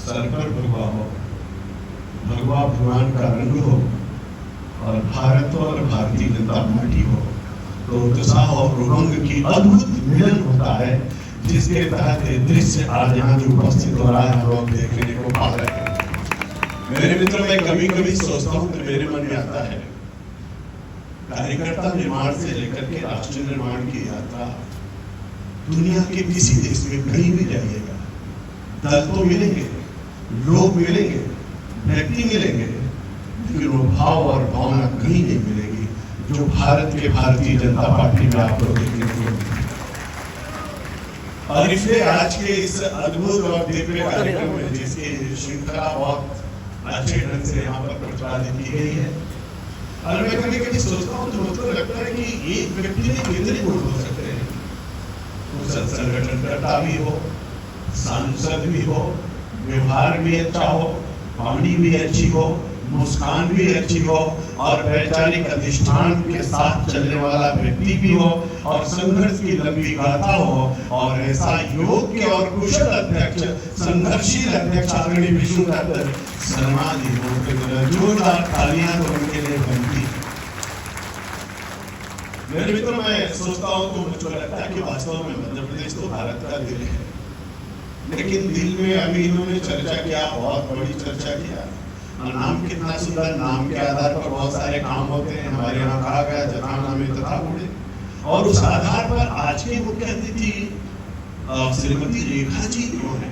Sir पर भगवा हो, भगवा भगवान का रंग हो और भारत और भारतीय जनता पार्टी हो, तो उत्साह और उमंग की अद्भुत मिलन होता है, जिसके तहत दृश्य आज यहाँ जो उपस्थित हो रहा है हम लोग देखने को पा रहे हैं। मेरे मित्र, मैं कभी कभी सोचता हूँ तो मेरे मन में आता है, कार्यकर्ता निर्माण से लेकर के राष्ट्र निर्माण की यात्रा दुनिया के किसी देश में कहीं भी जाइएगा, दल तो मिलेंगे, लोग मिलेंगे, व्यक्ति मिलेंगे, लेकिन वो भाव और भावना कहीं नहीं मिलेगी जो भारत के भारतीय जनता पार्टी में आप लोग देखने को मिलेंगे। और इसलिए आज के इस अद्भुत और दिव्य कार्यक्रम में जिसकी श्रृंखला बहुत अच्छे ढंग से यहाँ पर प्रतिपादित की गई है, और मैं कभी कभी सोचता हूँ तो मुझको लगता है कि एक व्यक्ति ने कितने गुण हो सकते हैं। संगठनकर्ता भी हो, सांसद भी हो, व्यवहार भी अच्छा हो, वाणी भी अच्छी हो, मुस्कान भी अच्छी हो, और वैचारिक अधिष्ठान के साथ चलने वाला व्यक्ति भी हो, और संघर्ष की लंबी गाथा हो, और ऐसा योग्य और कुशल अध्यक्ष, संघर्षशील अध्यक्ष आदरणीय विष्णुदत्त शर्मा जी हो। जोरदार तालियां तो उनके लिए बनती है। मेरे मित्रों, मैं सोचता हूँ तो मुझको लगता है कि वास्तव में मध्य प्रदेश तो भारत का दिल है, लेकिन दिल में अभी इन्होंने चर्चा किया, बहुत बड़ी चर्चा किया। नाम कितना सुंदर, नाम के आधार पर बहुत सारे काम होते हैं। हमारे यहाँ कहा गया जथा नामे तथा गुणे, और उस आधार पर आज के मुख्य अतिथि श्रीमती रेखा जी क्यों है,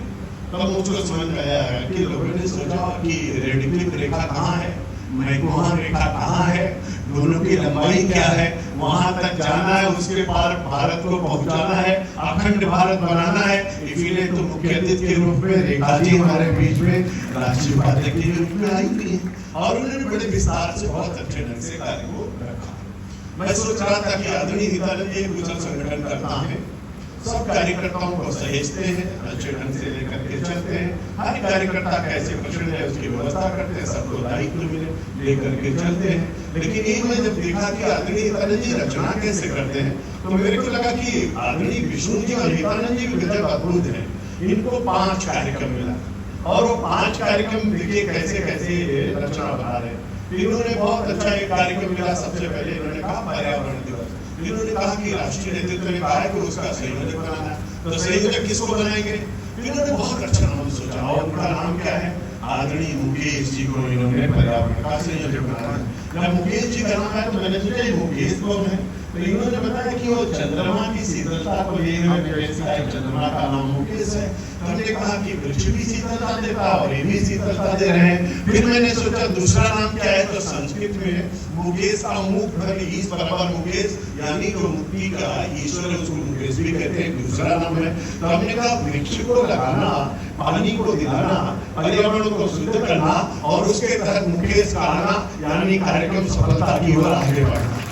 तब मुझको समझ में आया है कि लोगों ने सोचा कि रेडिक्लिप रेखा कहाँ है, मैकमोहन रेखा कहाँ है, दोनों की लंबाई क्या है, वहां तक जाना है, उसके पार भारत को पहुंचाना है, अखंड भारत बनाना है। इसीलिए तो मुख्य अतिथि के रूप में रेखा जी हमारे बीच में राष्ट्रीय उपाध्यक्ष के रूप में आई हुई है, और उन्होंने बड़े विस्तार से बहुत अच्छे ढंग से कार्य को रखा। मैं सोच रहा था कि आदरणीय हितानंद जी कुशल संगठन करता है, सब कार्यकर्ताओं को सहेजते हैं, अच्छे ढंग से लेकर के चलते हैं, हर कार्यकर्ता कैसे कुशल है उसकी व्यवस्था करते हैं, सबको दायित्व मिले लेकर के चलते हैं। लेकिन एक मैं जब देखा कि आदरणीय हितानंद जी रचना कैसे करते हैं, तो मेरे को लगा कि आदरणीय विष्णु जी और हितानंद जी गजब अद्भुत है। इनको 5 कार्यक्रम मिला, और वो 5 कार्यक्रम देखिए कैसे कैसे रचना बना रहे हैं। इन्होंने बहुत अच्छा एक कार्यक्रम मिला। सबसे पहले इन्होंने कहा पर्यावरण दिवस, इन्होंने कहा कि राष्ट्रीय नेतृत्व ने कहा है कि उसका संयोजक बनाना है, तो संयोजक किसको बनाएंगे? इन्होंने बहुत अच्छा नाम सोचा, और उनका नाम क्या है? आदरणीय मुकेश जी को इन्होंने पर्यावरण का संयोजक बनाना है। जब मुकेश जी का नाम है तो मैंने सोचा मुकेश कौन है, तो इन्होंने बताया कि वो चंद्रमा की शीतलता को लिए हुए चंद्रमा का नाम मुकेश है। तो हमने कहा कि वृक्ष भी शीतलता देता और ये भी शीतलता दे रहे हैं। फिर मैंने सोचा दूसरा नाम क्या है, तो संस्कृत में मुकेश का मुख धर्म ईश बराबर मुकेश, यानी कि मुक्ति का ईश्वर, उसको मुकेश भी कहते हैं, दूसरा नाम है। तो हमने कहा वृक्ष को लगाना, पानी को दिलाना, पर्यावरण को शुद्ध करना, और उसके तहत मुकेश का आना, यानी कार्यक्रम सफलता की ओर आगे बढ़ना।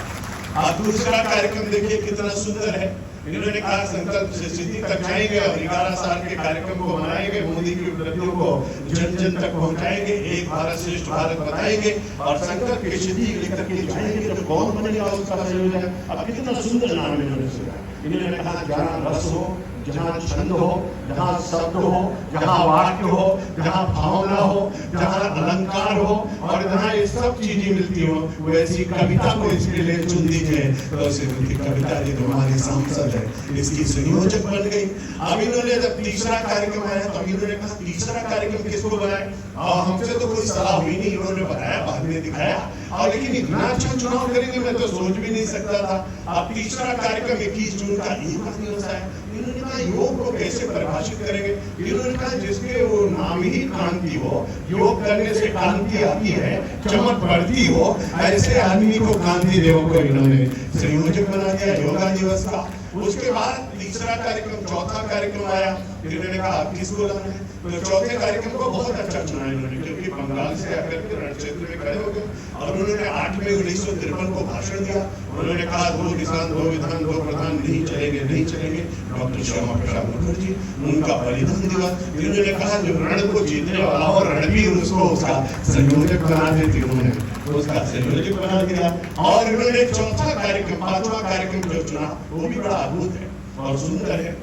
आप दूसरा कार्यक्रम देखिए कितना सुंदर है। इन्होंने कहा संकल्प से सिद्धि तक जाएंगे, और 11 साल के कार्यक्रम को मनाएंगे, मोदी की उपलब्धियों को जन जन तक पहुंचाएंगे, एक भारत श्रेष्ठ भारत बताएंगे, और संकल्प की सिद्धि लेकर के जाएंगे। तो कौन बनेगा उसका संयोजक? अब कितना सुंदर नाम इन्होंने सोचा। इन्होंने कहा जहाँ रस हो, जहाँ छंद हो, जहाँ शब्द हो, जहाँ वाक्य हो, जहाँ भावना हो, जहाँ अलंकार हो, और जहाँ ये सब चीजें मिलती हो, वैसी कविता को इसके लिए चुन दीजिए। तो श्रीमती कविता जी तुम्हारी सांसद है, इसकी संयोजक बन गई। अब इन्होंने जब तीसरा कार्यक्रम आया तो इन्होंने कहा तीसरा कार्यक्रम किसको बनाए, और हमसे तो कोई सलाह हुई नहीं, इन्होंने बनाया, बाद में दिखाया। और लेकिन इतना अच्छा चुनाव करेंगे मैं तो सोच भी नहीं सकता था। अब तीसरा कार्यक्रम 21 जून का युवा दिवस है। इन्होंने कहा योग को कैसे परिभाषित करेंगे? इन्होंने कहा जिसके वो नाम ही क्रांति हो, योग करने से क्रांति आती है, चमक बढ़ती हो, ऐसे आदमी को क्रांति देव को इन्होंने संयोजक बना दिया योगा दिवस का। उसके बाद तीसरा कार्यक्रम, चौथा कार्यक्रम आया, इन्होंने कहा आप किसको लाना है, तो चौथे कार्यक्रम को बहुत अच्छा चुना इन्होंने, क्योंकि बंगाल से आकर के रण क्षेत्र में खड़े हो गए, और उन्होंने 8 मई 1953 को भाषण दिया। उन्होंने कहा 2 किसान 2 विधान 2 प्रधान नहीं चलेंगे, नहीं चलेंगे। डॉक्टर श्यामा प्रसाद मुखर्जी, उनका बलिदान दिवस। इन्होंने कहा जो रण को जीतने वाला हो, रणवीर, उसको उसका संयोजक बना देते, उन्होंने तो उसका संयोजक बना दिया। और इन्होंने चौथा कार्यक्रम, 5वां कार्यक्रम जो चुना वो भी बड़ा अद्भुत है और सुंदर है।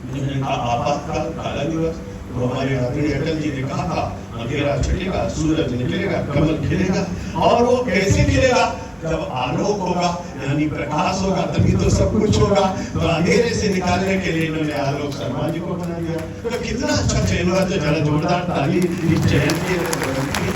इन्होंने कहा आपातकाल काला दिवस, तो हमारे आदरणीय अटल जी ने कहा था, अंधेरा छटेगा, सूरज निकलेगा, कमल खिलेगा। और वो कैसे खिलेगा? जब आलोक होगा, यानी प्रकाश होगा, तभी तो सब कुछ होगा। तो अंधेरे से निकालने के लिए इन्होंने आलोक शर्मा जी को बना दिया। तो कितना अच्छा चयन हुआ, तो जरा जोरदार ताली इस चयन के लिए।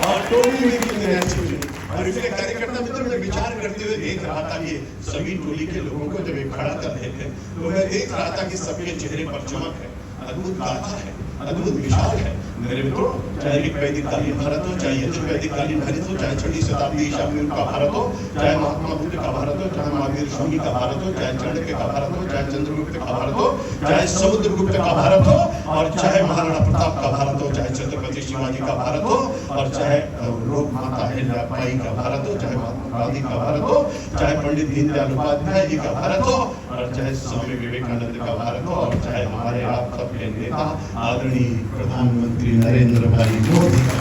और टोली में कितने अच्छे हुए। और इसलिए कार्यकर्ता मित्रों में विचार करते हुए देख रहा था कि सभी टोली के लोगों को जब एक खड़ा कर रहे थे, तो मैं देख रहा था कि सबके चेहरे पर चमक है, अद्भुत गाथा है, अद्भुत विशाल है। मेरे मित्रों, चाहे ऋग वैदिककालीन भारत हो, चाहे यजुर्वैदिककालीन भारत हो, चाहे 6वीं शताब्दी ईसा पूर्व का भारत हो, चाहे महात्मा बुद्ध का भारत हो, चाहे महावीर स्वामी का भारत हो, चाहे चाणक्य का भारत हो, चाहे चंद्रगुप्त का भारत हो, चाहे समुद्रगुप्त का भारत हो, और चाहे महाराणा प्रताप का भारत हो, चाहे छत्रपति शिवाजी का भारत हो, और चाहे लोक माता अहिल्याबाई का भारत हो, चाहे महात्मा गांधी का भारत हो, चाहे पंडित दीनदयाल उपाध्याय जी का भारत हो, और चाहे स्वामी विवेकानंद का भारत हो, और चाहे हमारे आप सबके नेता आदरणीय प्रधानमंत्री नरेंद्र भाई मोदी का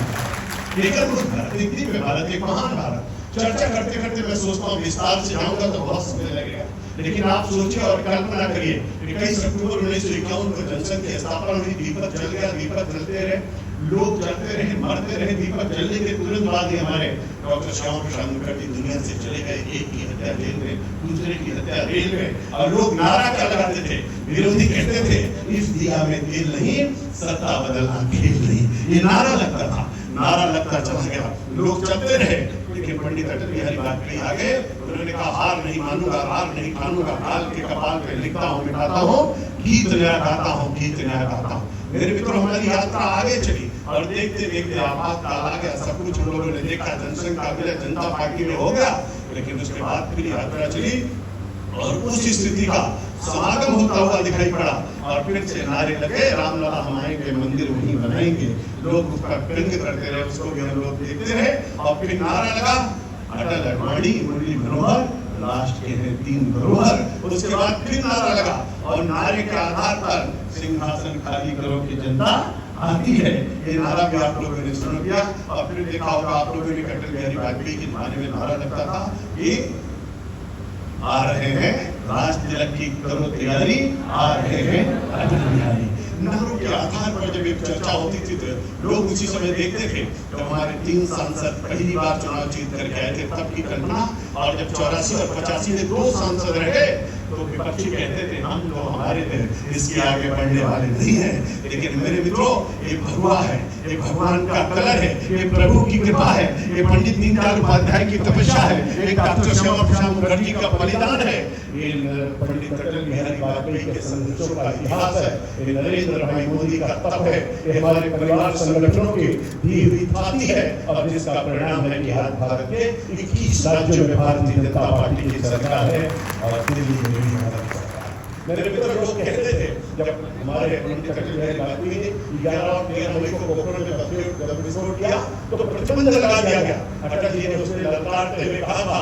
एक अद्भुत भारत, एक दिव्य भारत, एक महान भारत। चर्चा करते करते मैं सोचता हूँ विस्तार से जाऊंगा तो बहुत समय लगेगा, लेकिन आप सोचिए और कल्पना करिए 21 अक्टूबर 1951 को जनसंघ की स्थापना हुई, दीपक जल गया, दीपक जलते रहे, लोग जलते रहे, मरते रहे। दीपक जलने के तुरंत बाद ही हमारे डॉक्टर श्यामा प्रसाद मुखर्जी दुनिया से चले गए। एक की हत्या जेल में, दूसरे की हत्या रेल में। और लोग नारा क्या लगाते थे? विरोधी कहते थे, इस दिया में तेल नहीं, सत्ता बदलना खेल नहीं। ये नारा लगता था, नारा लगता चला गया, लोग चलते रहे। लेकिन पंडित अटल बिहारी वाजपेयी आ गए, उन्होंने कहा हार नहीं मानूंगा, हार नहीं मानूंगा, काल के कपाल पे लिखता हूँ, मिटाता हूँ, गीत नया गाता हूँ, गीत नया गाता हूँ। मेरे मित्रों, हमारी यात्रा आगे चली और देखते देखते आपातकाल आ गया, सब कुछ लोगों ने देखा, जनसंघ का विलय जनता पार्टी में हो गया। लेकिन उसके बाद फिर यात्रा चली और उस स्थिति का समागम होता हुआ दिखाई पड़ा। और फिर से नारे लगे, रामलला हम आएंगे, मंदिर वहीं बनाएंगे। लोग उसका व्यंग करते रहे, उसको भी हम लोग देखते रहे। और फिर नारा लगा, अटल अडवाणी मुरली मनोहर, राष्ट्र के हैं 3 धरोहर। उसके बाद फिर नारा लगा और नारे के आधार पर सिंहासन खाली करो की जनता आती है। ये नारा भी आप लोगों ने सुन लिया। और फिर देखा होगा आप लोगों ने अटल बिहारी वाजपेयी के जमाने में नारा लगता था कि आ रहे हैं राष्ट्र तिलक की करो तैयारी, आ रहे हैं अटल बिहारी। नारों के आधार पर जब एक चर्चा होती थी तो लोग उसी समय देखते थे। जब हमारे 3 सांसद पहली बार चुनाव जीत कर गए थे तब की कल्पना, और जब 84 और 85 में 2 सांसद रहे तो विपक्षी कहते थे हम तो हमारे थे, इसके आगे बढ़ने वाले नहीं है। लेकिन मेरे मित्रों, ये भगवा है, ये भगवान का कलर है, ये प्रभु की कृपा है, ये पंडित दीनदयाल उपाध्याय की तपस्या है, ये डॉक्टर श्यामा प्रसाद मुखर्जी का बलिदान है, ये पंडित अटल बिहारी वाजपेयी के संघर्षों का इतिहास है, ये नरेंद्र भाई मोदी का तप है, ये हमारे परिवार संगठनों की दी हुई थाती है। और जिसका परिणाम है कि आज भारत के 21 राज्यों में भारतीय जनता पार्टी की सरकार है और दिल्ली में भी भारत सरकार। मेरे मित्र लोग कहते थे जब हमारे पंडित अटल बिहारी वाजपेयी ने 11 और 13 मई को पोखरण में विस्फोट किया तो प्रतिबंध लगा दिया गया। अटल जी ने उसमें ललकारते हुए कहा था,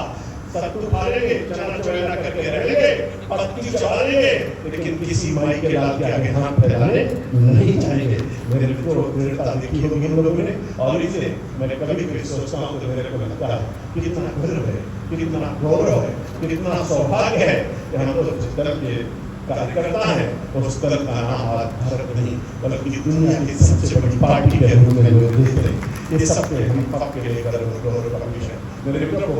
सत्तू खा लेंगे, चना चौना करके रहेंगे, पत्ती चबा लेंगे, लेकिन किसी माई के लाल के आगे हाथ फैलाने नहीं चाहेंगे। मेरे मित्रों, दृढ़ता देखी होगी हम लोगों ने। और इसे मैं कभी कभी सोचता हूँ तो मेरे को लगता है कितना गर्व है, कितना गौरव है, कितना सौभाग्य है कि हम लोग जिस दल के कार्यकर्ता है उस दल का नाम आज भारत नहीं बल्कि दुनिया की सबसे बड़ी पार्टी के रूप में लोग देख रहे हैं। ये सब पे हम पक के लेकर गौरव का विषय है। मेरे मित्रों को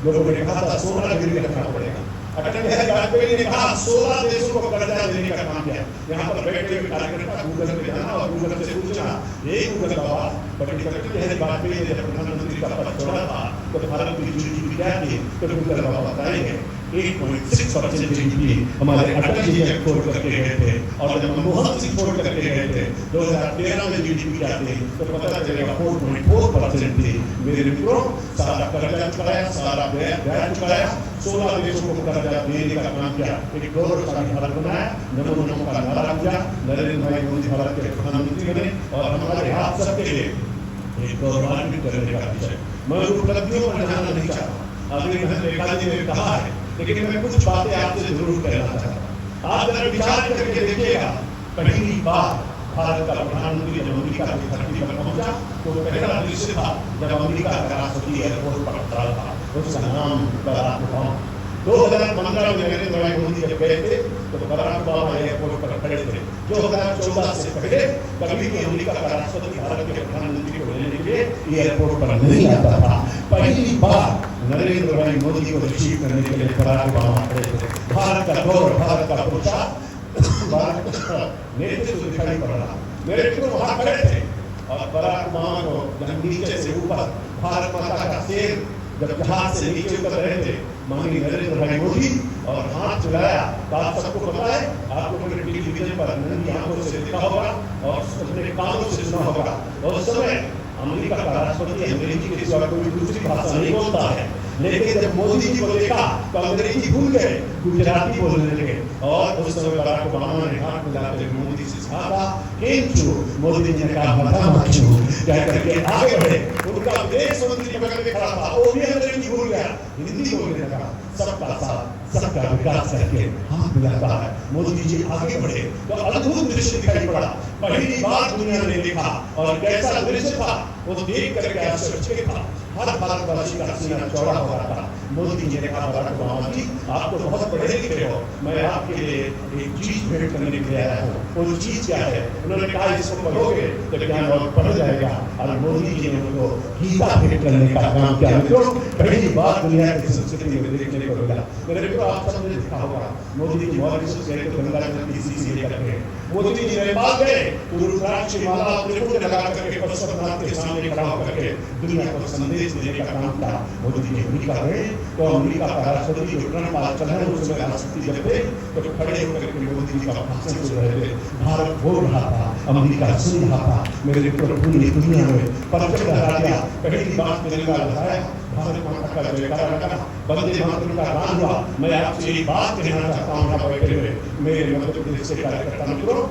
लोगों ने कहा था 16 गिरवी रखना पड़ेगा। अटल बिहारी वाजपेयी ने कहा 16 देशों को कर्जा देने का काम किया। यहाँ पर बैठे हुए कार्यकर्ता गूगल पे जाना और गूगल से पूछना, यही गूगल का बात पंडित अटल बिहारी वाजपेयी ने जब प्रधानमंत्री का पद छोड़ा था तो भारत की जीडीपी क्या थी तो गूगल का बताएंगे 8.6% जीडीपी हमारे अटल जी जब छोड़ करके गए थे। और जब मनमोहन सिंह छोड़ करके गए थे 2013 में जीडीपी क्या थी तो पता चलेगा 4.4% थी। मेरे मित्रों, सारा कर्जा चुकाया, सारा ब्याज चुकाया, 16 देशों को कर्जा देने का काम किया, एक गौरवशाली भारत बनाया, नमो नमो का नारा दिया, नरेंद्र भाई मोदी भारत के प्रधानमंत्री बने और हमारे आप सबके लिए एक गौरवान्वित करने का विषय। मैं उपलब्धियों पर जाना नहीं चाहता, आदरणीय रेखा जी ने कहा है, लेकिन मैं कुछ बातें आपसे जरूर कहना चाहता हूँ। आप जरा विचार करके देखिएगा, पहली बार भारत का प्रधानमंत्री जब अमेरिका की धरती पर पहुंचा तो पहला दृश्य था जब अमेरिका का राष्ट्रपति एयरपोर्ट पर खड़ा था, उसका नाम बराक ओबामा। 2015 में नरेंद्र भाई मोदी जब गए थे तो बराक ओबामा एयरपोर्ट पर खड़े थे। 2014 से पहले कभी भी अमेरिका का राष्ट्रपति भारत के प्रधानमंत्री को लेने के लिए एयरपोर्ट पर नहीं आता था। पहली बार नरेंद्र भाई मोदी को रिसीव करने के लिए बराक ओबामा खड़े थे। भारत का गौरव, भारत का पोशाक, भारत का नेतृत्व दिखाई पड़ रहा। मेरे मित्र वहां खड़े थे और बराक ओबामा को नीचे से ऊपर भारत माता का शेर जब जहाज से नीचे उतर रहे थे, माननीय नरेंद्र भाई मोदी और हाथ चलाया। बात सबको पता है, आपको टेलीविजन पर नंगी आंखों से देखा होगा और अपने कानों से सुना होगा। और उस समय अमेरिका का राष्ट्रपति अंग्रेजी के सिवा कोई दूसरी भाषा नहीं बोलता है, लेकिन जब मोदी जी को देखा तो अंग्रेजी भूल गए, गुजराती बोलने लगे। और उस समय बराक ओबामा ने हाथ मिलाते हुए मोदी से कहा, केम छू? मोदी जी ने कहा, मदामा छू, कह करके आगे बढ़े। उनका विदेश मंत्री बगल में खड़ा था, वो भी अंग्रेजी भूल गया, हिंदी बोलने लगा। सबका साथ, सबका विकास करके हाथ मिलाता है। मोदी जी आगे बढ़े तो अद्भुत दृश्य दिखाई पड़ा। पहली बार दुनिया ने देखा और कैसा दृश्य था वो देख करके आश्चर्य था। हर भारतवासी का सीना चौड़ा हो रहा था। मोदी जी ने कहा, बराक ओबामा जी आप तो बहुत पढ़े लिखे हो, मैं आपके लिए एक चीज भेंट करने के लिए आया हूँ। वो चीज क्या है? उन्होंने कहा, इसको पढ़ोगे तो ज्ञान और बढ़ जाएगा। और मोदी जी ने उनको गीता भेंट करने का काम किया। मित्रों, पहली बार दुनिया की संस्कृति में देखने को मिला। मेरे मित्रों, आप सबने देखा होगा, मोदी जी मॉरिशस गए तो गंगा जल की शीशी लेकर गए। मोदी जी नेपाल गए तो रुद्राक्ष माला त्रिपुट लगा करके पशुपतिनाथ के सामने खड़ा होकर के दुनिया को संदेश देने का काम था। मोदी जी अमेरिका गए तो अमेरिका का राष्ट्रपति जो ट्रम्प आजकल है, उस समय राष्ट्रपति जब थे तो खड़े होकर के मोदी जी का भाषण सुन रहे थे। भारत बोल रहा था, अमेरिका सुन रहा था। मेरे मित्रों, पूरी दुनिया में परचम लहरा दिया। पहली बात तिरंगा लहराया, भारत माता का जयकारा लगा, वंदे मातरम का गान हुआ। मैं आपसे एक बात कहना चाहता हूँ यहाँ बैठे हुए मेरे मध्य प्रदेश के कार्यकर्ता मित्रों,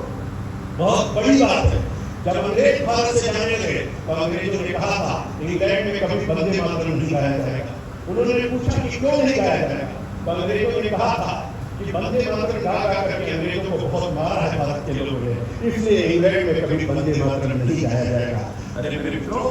बहुत बड़ी बात है। जब अंग्रेज भारत से जाने लगे तो अंग्रेजों ने कहा था इंग्लैंड में कभी वंदे मातरम नहीं गाया जाएगा। उन्होंने पूछा कि क्यों नहीं गाया जाएगा, तो अंग्रेजों ने कहा था कि वंदे मातरम गा गा करके अंग्रेजों को बहुत मारा है भारत के लोगों ने, इसलिए इंग्लैंड में कभी वंदे मातरम नहीं गाया जाएगा। अरे मेरे मित्रों,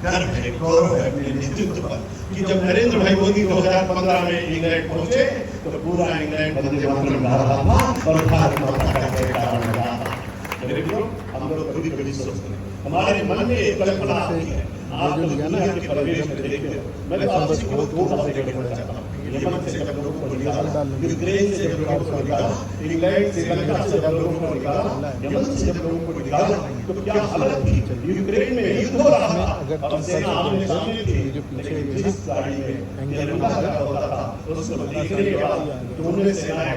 गर्व है, गौरव है अपने नेतृत्व पर कि जब नरेंद्र भाई मोदी 2015 में इंग्लैंड पहुंचे तो पूरा इंग्लैंड वंदे मातरम गा रहा था और भारत माता का जयकारा लगा था। मेरे मित्रों, हम लोग कभी कभी सोचते हैं, हमारे मन में एक कल्पना आती है। आप तो दुनिया के परिवेश में देखते हो। मैं तो आपसे दो बातें कहना चाहता हूँ। यमन से जब लोगों को निकाला, यूक्रेन से जब लोगों को निकाला, इंग्लैंड श्रीलंका से जब लोगों को निकाला, यमन से जब लोगों को निकाला, तो क्या हालत थी? यूक्रेन में युद्ध हो रहा था और सेना आमने सामने थी, लेकिन जिस गाड़ी में तिरंगा लगा होता था उसको देखने के बाद दोनों सेनाएं,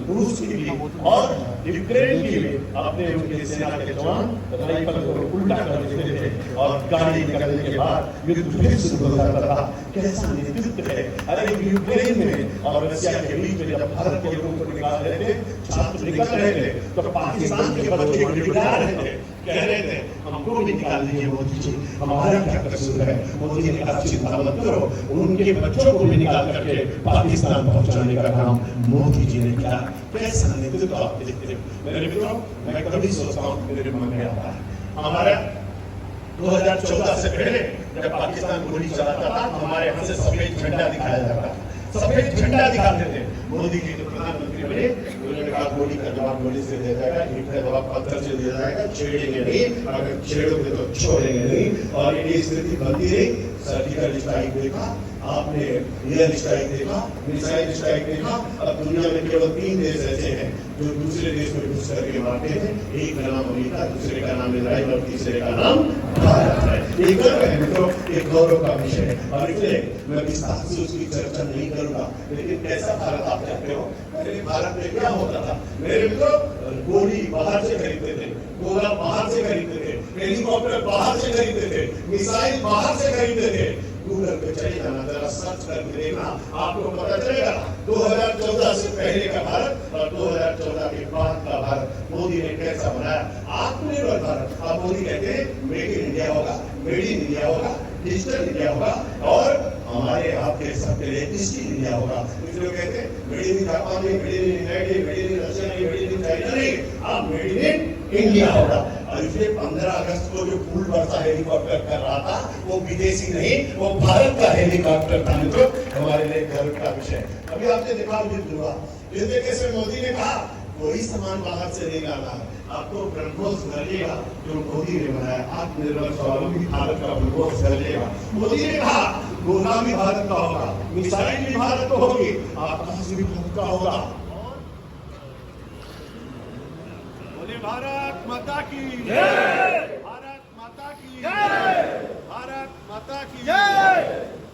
रूस की भी और यूक्रेन की भी, अपने उनके सेना के जवान राइफल को उल्टा कर देते थे और गाड़ी निकलने के बाद युद्ध फिर शुरू हो जाता था। कैसा नेतृत्व है! अरे यूक्रेन में और रशिया के बीच में जब भारत के लोगों को निकाल रहे थे, छात्र निकल रहे थे, तो पाकिस्तान के बच्चे गिड़गिड़ा रहे थे, कह रहे थे हमको भी निकाल दीजिए मोदी जी, हमारा क्या कसूर है? मोदी ने कहा चिंता मत करो, उनके बच्चों को भी निकाल करके पाकिस्तान पहुंचाने का काम मोदी जी ने किया। कैसा नेतृत्व आप देखते हो। मेरे मित्रों, मैं कभी सोचता हूँ, मेरे मन में आता है, हमारा 2014 से पहले जब पाकिस्तान गोली चलाता था, हमारे यहाँ से सफेद झंडा दिखाया जाता था, सफेद झंडा दिखाते थे। मोदी जी तो प्रधानमंत्री बने, उन्होंने कहा गोली का जवाब गोली से दिया जाएगा, ईंट का जवाब पत्थर से दिया जाएगा, छेड़ेंगे नहीं, अगर छेड़ोगे तो छोड़ेंगे नहीं। और ये स्थिति बनती रही। सर्जिकल स्ट्राइक देखा आपने, एयर स्ट्राइक देखा, मिसाइल स्ट्राइक देखा। अब दुनिया में केवल 3 देश ऐसे हैं जो दूसरे देश में घुस करके मारते हैं। एक का नाम अमेरिका, दूसरे का नाम इजराइल और तीसरे का नाम भारत है। ये गर्व है मित्रों, एक गौरव का विषय है। और इसलिए मैं विस्तार से उसकी चर्चा नहीं करूंगा, लेकिन कैसा भारत आप चाहते हो? पहले भारत में क्या होता था? मेरे मित्रों, गोली बाहर से खरीदते थे, गोला बाहर से खरीदते थे, हेलीकॉप्टर बाहर से खरीदते थे, मिसाइल बाहर से खरीदते थे। गूगल पे चले जाना, जरा सर्च करके देखना, आपको पता चलेगा 2014 से पहले का भारत और 2014 के बाद का भारत मोदी ने कैसा बनाया। आत्मनिर्भर भारत, आप मोदी कहते हैं मेड इन इंडिया होगा, मेड इन इंडिया होगा, डिजिटल इंडिया होगा और हमारे आपके सबके लिए स्टील इंडिया होगा। कुछ लोग कहते हैं मेड इन जापान नहीं, made in United, made in Russia नहीं, मेड इन चाइना नहीं, आप मेड इन इंडिया होगा। और इसलिए 15 अगस्त को जो फूल वर्षा हेलीकॉप्टर कर रहा था वो विदेशी नहीं, वो भारत का हेलीकॉप्टर था। मित्रों, हमारे लिए गर्व का विषय। अभी आपने देखा युद्ध हुआ, युद्ध कैसे मोदी ने कहा कोई सामान बाहर से नहीं लाना है, आपको ब्रह्मोस गलेगा जो मोदी ने बनाया, आत्मनिर्भर स्वावलंबी भारत का ब्रह्मोस गलेगा। मोदी ने कहा गोला भी भारत का होगा, मिसाइल भी भारत को होगी, आकाश भी भारत का होगा। बोले भारत माता की जय।